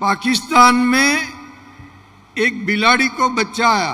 पाकिस्तान में एक बिलाड़ी को बच्चा आया,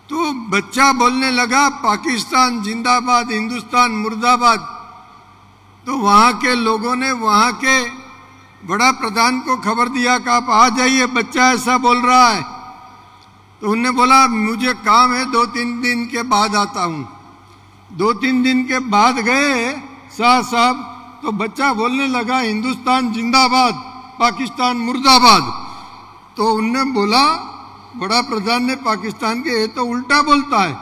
तो बच्चा बोलने लगा पाकिस्तान जिंदाबाद, हिंदुस्तान मुर्दाबाद। तो वहां के लोगों ने वहां के बड़ा प्रधान को खबर दिया कि आप आ जाइए, बच्चा ऐसा बोल रहा है। तो उन्होंने बोला मुझे काम है, 2-3 दिन के बाद आता हूं। 2-3 दिन के बाद गए साहब, तो बच्चा बोलने लगा हिंदुस्तान जिंदाबाद, पाकिस्तान मुर्दाबाद। तो उनने बोला, बड़ा प्रधान ने पाकिस्तान के, ये तो उल्टा बोलता है।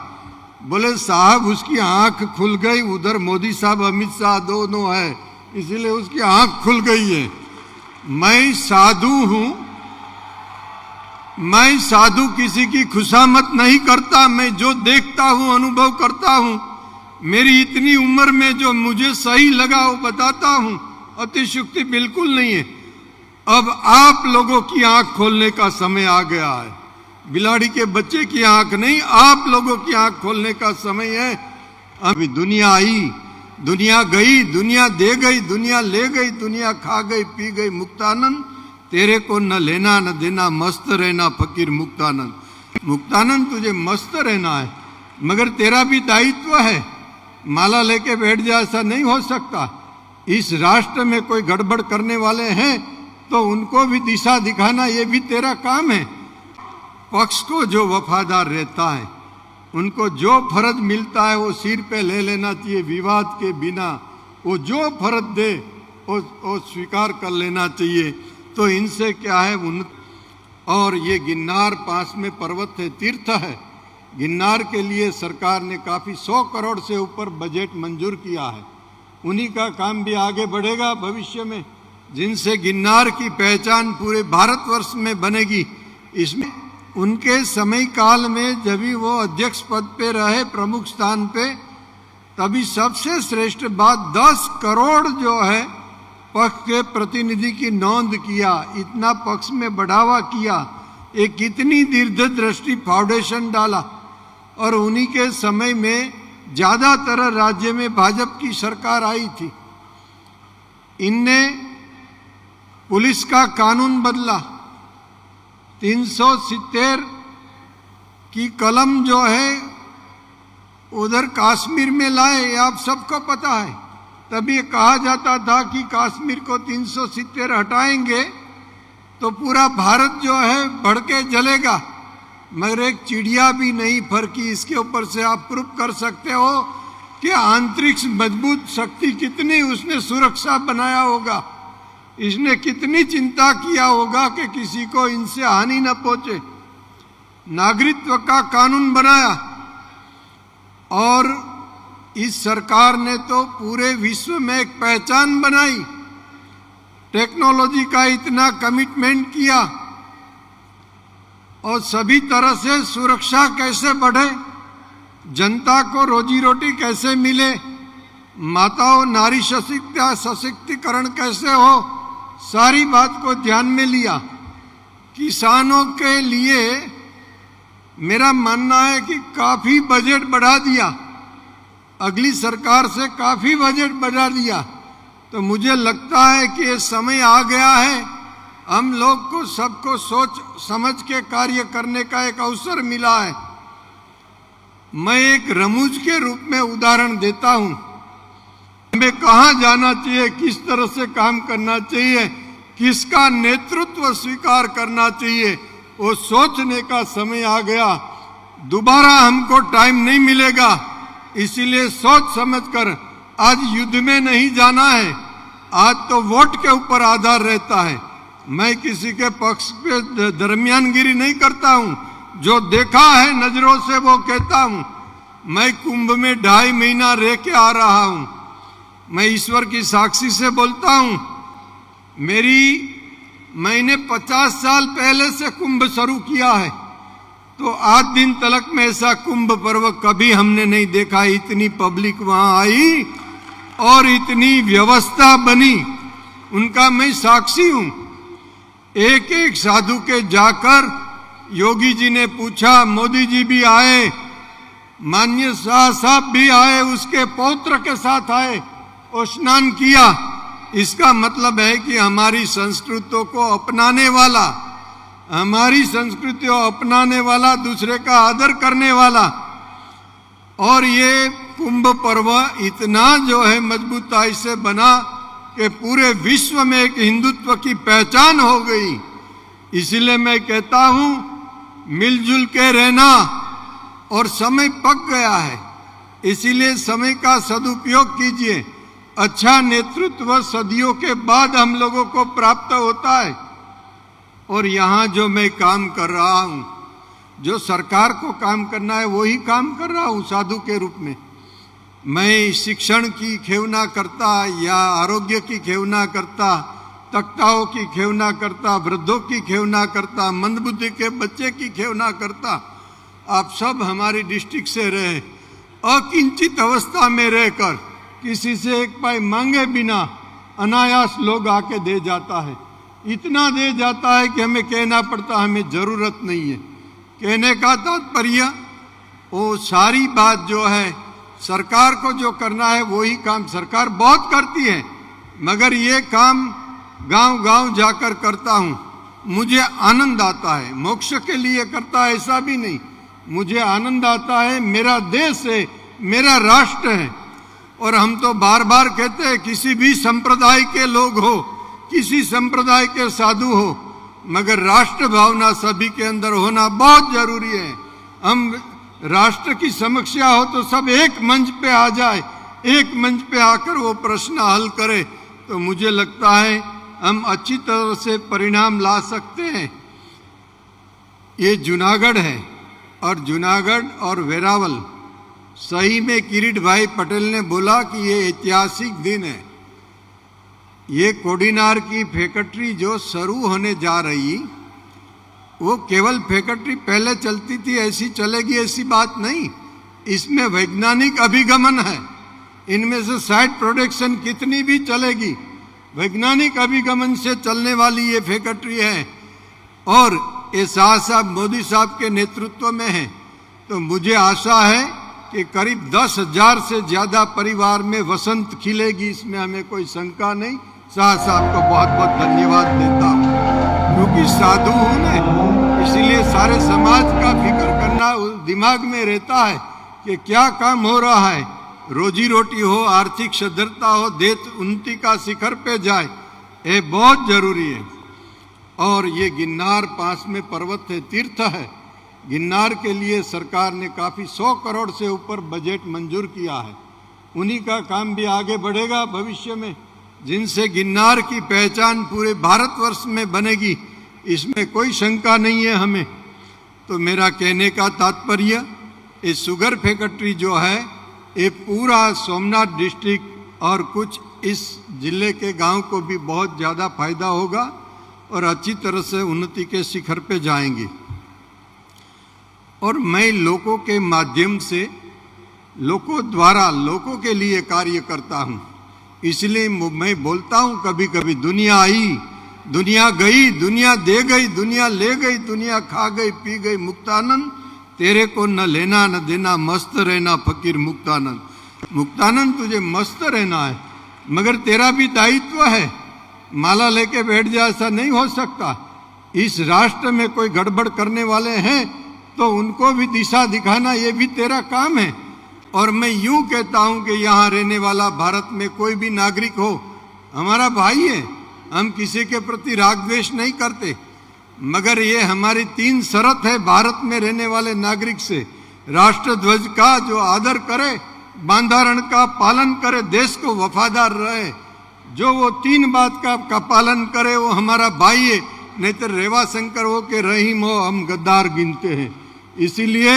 बोले साहब उसकी आंख खुल गई, उधर मोदी साहब अमित शाह दोनों है, इसीलिए उसकी आंख खुल गई है। मैं साधु हूं, मैं साधु किसी की खुशामद नहीं करता, मैं जो देखता हूं अनुभव करता हूं। मेरी इतनी उम्र में जो मुझे सही लगा वो बताता हूं, अतिशयोक्ति बिल्कुल नहीं है। अब आप लोगों की आंख खोलने का समय आ गया है, बिलाड़ी के बच्चे की आंख नहीं, आप लोगों की आंख खोलने का समय है। अभी दुनिया आई, दुनिया गई, दुनिया दे गई, दुनिया ले गई, दुनिया खा गई पी गई। मुक्तानंद तेरे को न लेना न देना, मस्त रहना फकीर मुक्तानंद। मुक्तानंद तुझे मस्त रहना है, मगर तेरा भी दायित्व है, माला लेके बैठ जा, ऐसा नहीं हो सकता। इस राष्ट्र में कोई गड़बड़ करने वाले हैं तो उनको भी दिशा दिखाना, ये भी तेरा काम है। पक्ष को जो वफादार रहता है उनको जो फर्ज मिलता है वो सिर पे ले लेना चाहिए, विवाद के बिना। वो जो फर्ज दे वो स्वीकार कर लेना चाहिए। तो इनसे क्या है और ये गिन्नार पास में पर्वत है, तीर्थ है। गिन्नार के लिए सरकार ने काफी 100 करोड़ से ऊपर बजट मंजूर किया है। उन्हीं का काम भी आगे बढ़ेगा भविष्य में, जिनसे गिन्नार की पहचान पूरे भारतवर्ष में बनेगी। इसमें उनके समय काल में जब भी वो अध्यक्ष पद पे रहे, प्रमुख स्थान पे, तभी सबसे श्रेष्ठ बात 10 करोड़ जो है पक्ष के प्रतिनिधि की नोंद किया, इतना पक्ष में बढ़ावा किया, एक कितनी दीर्घदृष्टि फाउंडेशन डाला। और उन्हीं के समय में ज्यादातर राज्य में भाजपा की सरकार आई थी। इनने पुलिस का कानून बदला, 370 की कलम जो है उधर कश्मीर में लाए, ये आप सबको पता है। तब ये कहा जाता था कि कश्मीर को 370 हटाएंगे तो पूरा भारत जो है भड़के जलेगा, मगर एक चिड़िया भी नहीं फरकी। इसके ऊपर से आप प्रूफ कर सकते हो कि आंतरिक मजबूत शक्ति कितनी उसने सुरक्षा बनाया होगा, इसने कितनी चिंता किया होगा कि किसी को इनसे हानि न पहुंचे। नागरिकत्व का कानून बनाया और इस सरकार ने तो पूरे विश्व में एक पहचान बनाई। टेक्नोलॉजी का इतना कमिटमेंट किया और सभी तरह से सुरक्षा कैसे बढ़े, जनता को रोजी रोटी कैसे मिले, माताओं नारी सशक्तिकरण कैसे हो, सारी बात को ध्यान में लिया। किसानों के लिए मेरा मानना है कि काफी बजट बढ़ा दिया, अगली सरकार से काफी बजट बढ़ा दिया। तो मुझे लगता है कि ये समय आ गया है, हम लोग को सबको सोच समझ के कार्य करने का एक अवसर मिला है। मैं एक रमूज के रूप में उदाहरण देता हूं, हमें कहां जाना चाहिए, किस तरह से काम करना चाहिए, किसका नेतृत्व स्वीकार करना चाहिए, वो सोचने का समय आ गया। दोबारा हमको टाइम नहीं मिलेगा, इसीलिए सोच समझकर आज युद्ध में नहीं जाना है। आज तो वोट के ऊपर आधार रहता है। मैं किसी के पक्ष पे दरमियानगिरी नहीं करता हूं, जो देखा है नजरों से वो कहता हूं। मैं कुंभ में 2.5 महीना रह के आ रहा हूं, मैं ईश्वर की साक्षी से बोलता हूं। मैंने 50 साल पहले से कुंभ शुरू किया है, तो आज दिन तलक में ऐसा कुंभ पर्व कभी हमने नहीं देखा। इतनी पब्लिक वहां आई और इतनी व्यवस्था बनी, उनका मैं साक्षी हूं। एक एक साधु के जाकर योगी जी ने पूछा, मोदी जी भी आए, माननीय शाह साहब भी आए, उसके पौत्र के साथ आए और स्नान किया। इसका मतलब है कि हमारी संस्कृतियों को अपनाने वाला, हमारी संस्कृति को अपनाने वाला, दूसरे का आदर करने वाला। और ये कुंभ पर्व इतना जो है मजबूताई से बना कि पूरे विश्व में एक हिंदुत्व की पहचान हो गई। इसलिए मैं कहता हूं मिलजुल के रहना, और समय पक गया है, इसीलिए समय का सदुपयोग कीजिए। अच्छा नेतृत्व सदियों के बाद हम लोगों को प्राप्त होता है। और यहाँ जो मैं काम कर रहा हूँ, जो सरकार को काम करना है वही काम कर रहा हूँ साधु के रूप में। मैं शिक्षण की खेवना करता या आरोग्य की खेवना करता, तख्ताओं की खेवना करता, वृद्धों की खेवना करता, मंदबुद्धि के बच्चे की खेवना करता, आप सब हमारी डिस्ट्रिक्ट से रहे, अकिंचित अवस्था में रहकर किसी से एक पाई मांगे बिना अनायास लोग आके दे जाता है। इतना दे जाता है कि हमें कहना पड़ता, हमें जरूरत नहीं है। कहने का तात्पर्य वो सारी बात जो है सरकार को जो करना है वही काम सरकार बहुत करती है, मगर ये काम गांव-गांव जाकर करता हूँ, मुझे आनंद आता है। मोक्ष के लिए करता है ऐसा भी नहीं, मुझे आनंद आता है। मेरा देश है, मेरा राष्ट्र है। और हम तो बार बार कहते हैं किसी भी संप्रदाय के लोग हो, किसी संप्रदाय के साधु हो, मगर राष्ट्र भावना सभी के अंदर होना बहुत जरूरी है। हम राष्ट्र की समस्या हो तो सब एक मंच पे आ जाए, एक मंच पे आकर वो प्रश्न हल करे, तो मुझे लगता है हम अच्छी तरह से परिणाम ला सकते हैं। ये जूनागढ़ है, और जूनागढ़ और वेरावल, सही में किरीट भाई पटेल ने बोला कि ये ऐतिहासिक दिन है। ये कोडिनार की फैक्ट्री जो शुरू होने जा रही, वो केवल फैक्ट्री पहले चलती थी, ऐसी चलेगी ऐसी बात नहीं। इसमें वैज्ञानिक अभिगमन है। इनमें से साइड प्रोडक्शन कितनी भी चलेगी, वैज्ञानिक अभिगमन से चलने वाली ये फैक्ट्री है। और ये शाह साहब मोदी साहब के नेतृत्व में है। तो मुझे आशा है कि करीब 10,000 से ज्यादा परिवार में वसंत खिलेगी, इसमें हमें कोई शंका नहीं। शाह साहब को बहुत बहुत धन्यवाद देता हूँ, क्योंकि साधु हूँ मैं, इसीलिए सारे समाज का फिक्र करना दिमाग में रहता है कि क्या काम हो रहा है, रोजी रोटी हो, आर्थिक सदृढ़ता हो, देश उन्नति का शिखर पे जाए, ये बहुत जरूरी है। और ये गिरनार पास में पर्वत है, तीर्थ है। गिरनार के लिए सरकार ने काफी 100 करोड़ से ऊपर बजट मंजूर किया है। उन्हीं का काम भी आगे बढ़ेगा भविष्य में, जिनसे गिरनार की पहचान पूरे भारतवर्ष में बनेगी, इसमें कोई शंका नहीं है हमें। तो मेरा कहने का तात्पर्य, ये शुगर फैक्ट्री जो है ये पूरा सोमनाथ डिस्ट्रिक्ट और कुछ इस जिले के गांव को भी बहुत ज़्यादा फायदा होगा और अच्छी तरह से उन्नति के शिखर पे जाएंगे। और मैं लोगों के माध्यम से, लोगों द्वारा, लोगों के लिए कार्य करता हूँ। इसलिए मैं बोलता हूँ कभी कभी, दुनिया आई, दुनिया गई, दुनिया दे गई, दुनिया ले गई, दुनिया खा गई, पी गई, मुक्तानंद तेरे को न लेना न देना, मस्त रहना फकीर मुक्तानंद। मुक्तानंद तुझे मस्त रहना है, मगर तेरा भी दायित्व है। माला लेके बैठ जा, ऐसा नहीं हो सकता। इस राष्ट्र में कोई गड़बड़ करने वाले हैं तो उनको भी दिशा दिखाना, ये भी तेरा काम है। और मैं यूं कहता हूं कि यहाँ रहने वाला भारत में कोई भी नागरिक हो, हमारा भाई है। हम किसी के प्रति राग द्वेष नहीं करते, मगर ये हमारी 3 शर्त है भारत में रहने वाले नागरिक से। राष्ट्र ध्वज का जो आदर करे, बंधारण का पालन करे, देश को वफादार रहे, जो वो 3 बात का पालन करे वो हमारा भाई है। नहीं तो रेवा शंकर हो के रहीम हो, हम गद्दार गिनते हैं। इसीलिए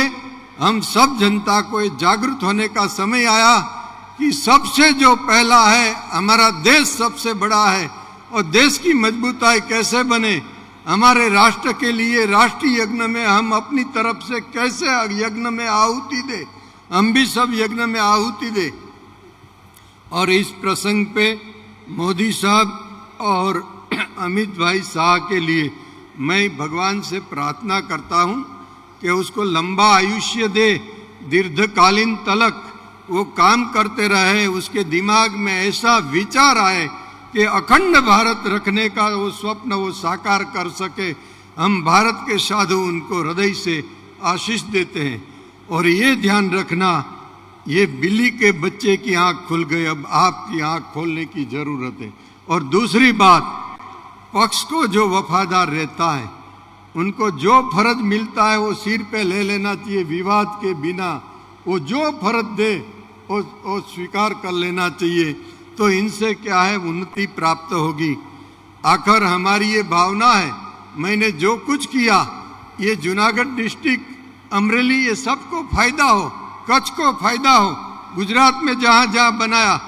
हम सब जनता को जागरूक होने का समय आया कि सबसे जो पहला है, हमारा देश सबसे बड़ा है, और देश की मजबूताई कैसे बने, हमारे राष्ट्र के लिए राष्ट्रीय यज्ञ में हम अपनी तरफ से कैसे यज्ञ में आहुति दे, हम भी सब यज्ञ में आहुति दे। और इस प्रसंग पे मोदी साहब और अमित भाई शाह के लिए मैं भगवान से प्रार्थना करता हूँ कि उसको लंबा आयुष्य दे, दीर्घकालीन तलक वो काम करते रहे, उसके दिमाग में ऐसा विचार आए कि अखंड भारत रखने का वो स्वप्न वो साकार कर सके। हम भारत के साधु उनको हृदय से आशीष देते हैं। और ये ध्यान रखना, ये बिल्ली के बच्चे की आंख खुल गई, अब आपकी आंख खोलने की जरूरत है। और दूसरी बात, पक्ष को जो वफादार रहता है उनको जो फर्ज मिलता है वो सिर पे ले लेना चाहिए, विवाद के बिना। वो जो फर्ज दे वो स्वीकार कर लेना चाहिए। तो इनसे क्या है, उन्नति प्राप्त होगी। आखिर हमारी ये भावना है, मैंने जो कुछ किया ये जूनागढ़ डिस्ट्रिक्ट, अमरेली, ये सबको फायदा हो, कच्छ को फायदा हो, गुजरात में जहाँ जहाँ बनाया।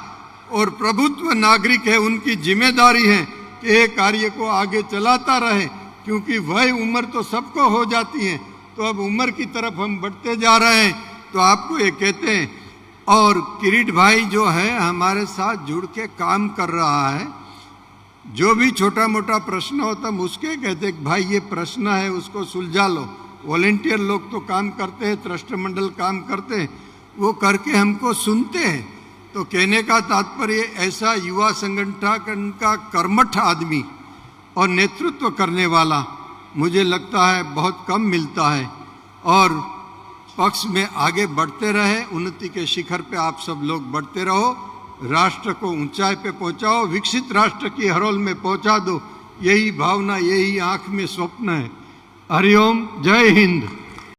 और प्रभुत्व नागरिक है, उनकी जिम्मेदारी है कि ये कार्य को आगे चलाता रहे, क्योंकि वह उम्र तो सबको हो जाती है। तो अब उम्र की तरफ हम बढ़ते जा रहे हैं, तो आपको ये कहते हैं। और किरीट भाई जो है हमारे साथ जुड़ के काम कर रहा है, जो भी छोटा मोटा प्रश्न होता हम उसके कहते हैं भाई ये प्रश्न है उसको सुलझा लो। वॉलेंटियर लोग तो काम करते हैं, ट्रस्ट मंडल काम करते हैं, वो करके हमको सुनते हैं। तो कहने का तात्पर्य, ऐसा युवा संगठन का कर्मठ आदमी और नेतृत्व करने वाला मुझे लगता है बहुत कम मिलता है। और पक्ष में आगे बढ़ते रहे, उन्नति के शिखर पे आप सब लोग बढ़ते रहो, राष्ट्र को ऊंचाई पे पहुंचाओ, विकसित राष्ट्र की हरोल में पहुंचा दो। यही भावना, यही आंख में स्वप्न है। हरिओम, जय हिंद।